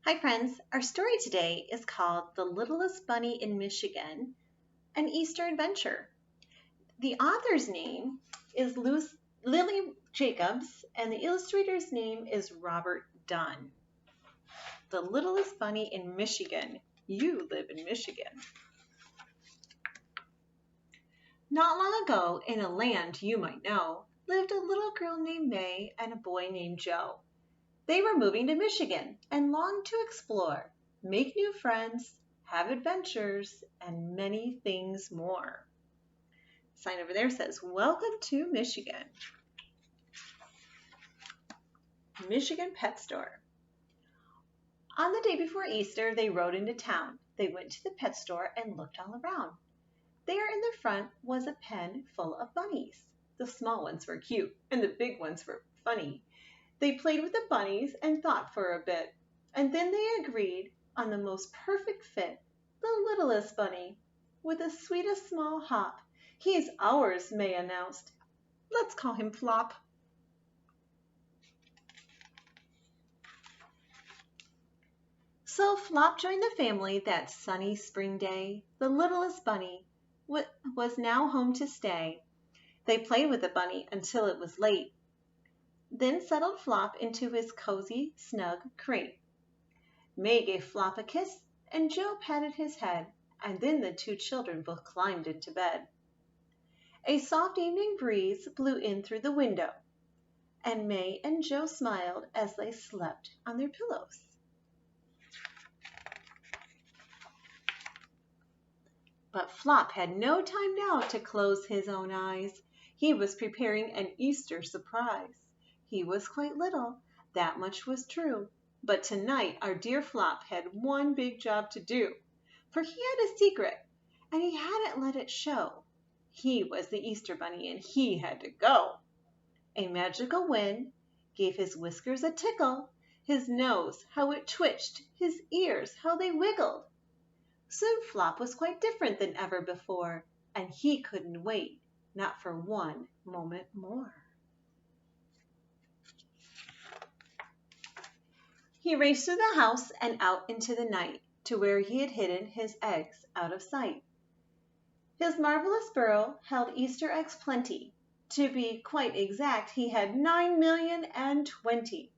Hi, friends. Our story today is called The Littlest Bunny in Michigan, an Easter Adventure. The author's name is Lily Jacobs, and the illustrator's name is Robert Dunn. The Littlest Bunny in Michigan. You live in Michigan. Not long ago, in a land you might know, lived a little girl named May and a boy named Joe. They were moving to Michigan and longed to explore, make new friends, have adventures, and many things more. The sign over there says, "Welcome to Michigan." Michigan Pet Store. On the day before Easter, they rode into town. They went to the pet store and looked all around. There in the front was a pen full of bunnies. The small ones were cute, and the big ones were funny. They played with the bunnies and thought for a bit, and then they agreed on the most perfect fit, the littlest bunny, with the sweetest small hop. "He's ours," May announced. "Let's call him Flop." So Flop joined the family that sunny spring day. The littlest bunny was now home to stay. They played with the bunny until it was late, then settled Flop into his cozy, snug crate. May gave Flop a kiss, and Joe patted his head, and then the two children both climbed into bed. A soft evening breeze blew in through the window, and May and Joe smiled as they slept on their pillows. But Flop had no time now to close his own eyes. He was preparing an Easter surprise. He was quite little, that much was true. But tonight our dear Flop had one big job to do, for he had a secret, and he hadn't let it show. He was the Easter Bunny, and he had to go. A magical wind gave his whiskers a tickle, his nose, how it twitched, his ears, how they wiggled. Soon Flop was quite different than ever before, and he couldn't wait, not for one moment more. He raced through the house and out into the night, to where he had hidden his eggs out of sight. His marvelous burrow held Easter eggs plenty. To be quite exact, he had 9,020,000.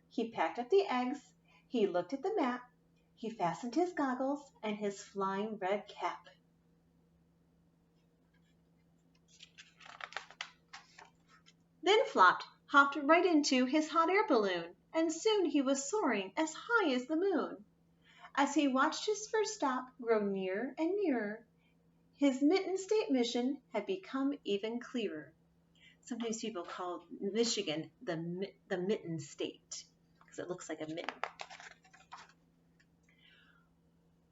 He packed up the eggs, he looked at the map, he fastened his goggles and his flying red cap. Then Flop hopped right into his hot air balloon, and soon he was soaring as high as the moon. As he watched his first stop grow nearer and nearer, his Mitten State mission had become even clearer. Sometimes people call Michigan the Mitten State because it looks like a mitten.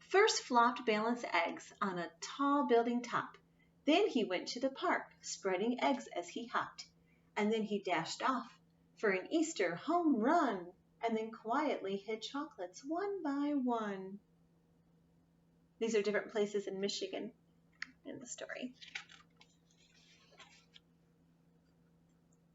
First Flop balanced eggs on a tall building top. Then he went to the park, spreading eggs as he hopped. And then he dashed off for an Easter home run, and then quietly hid chocolates one by one. These are different places in Michigan in the story.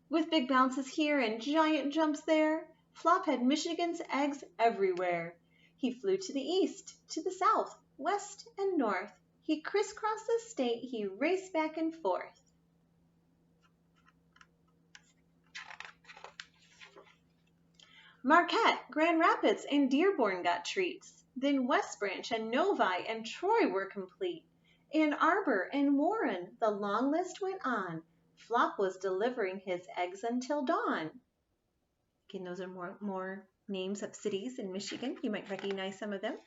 With big bounces here and giant jumps there, Flop had Michigan's eggs everywhere. He flew to the east, to the south, west, and north. He crisscrossed the state, he raced back and forth. Marquette, Grand Rapids, and Dearborn got treats. Then West Branch and Novi and Troy were complete. Ann Arbor and Warren, the long list went on. Flop was delivering his eggs until dawn. Again, those are more names of cities in Michigan. You might recognize some of them.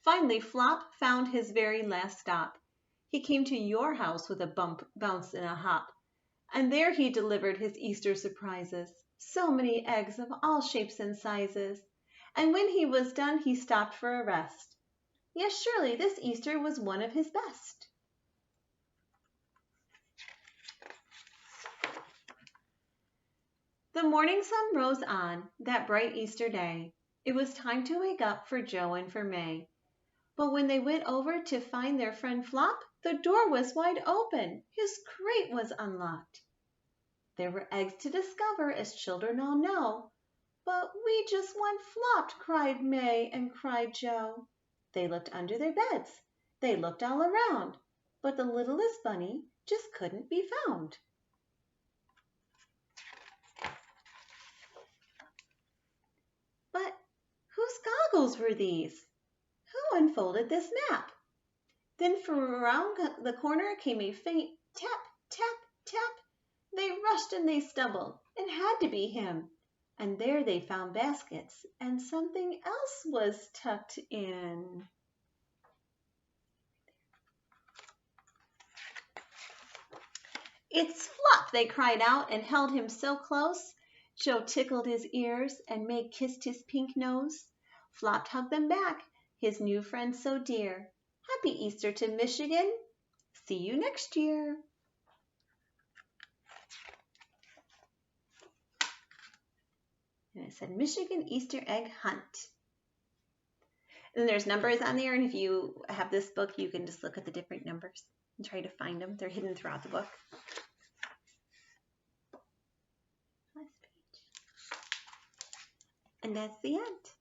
Finally, Flop found his very last stop. He came to your house with a bump, bounce, and a hop. And there he delivered his Easter surprises. So many eggs of all shapes and sizes. And when he was done, he stopped for a rest. Yes, surely this Easter was one of his best. The morning sun rose on that bright Easter day. It was time to wake up for Joe and for May. But when they went over to find their friend Flop, the door was wide open. His crate was unlocked. There were eggs to discover, as children all know. But We just want Flopped, cried May and cried Joe. They looked under their beds. They looked all around. But the littlest bunny just couldn't be found. But whose goggles were these? Who unfolded this map? Then from around the corner came a faint tap, tap, tap. They rushed and they stumbled. It had to be him. And there they found baskets, and something else was tucked in. It's Flop, they cried out and held him so close. Joe tickled his ears and May kissed his pink nose. Flop hugged them back, his new friend so dear. Happy Easter to Michigan. See you next year. And it said Michigan Easter Egg Hunt. And there's numbers on there, and if you have this book, you can just look at the different numbers and try to find them. They're hidden throughout the book. Last page. And that's the end.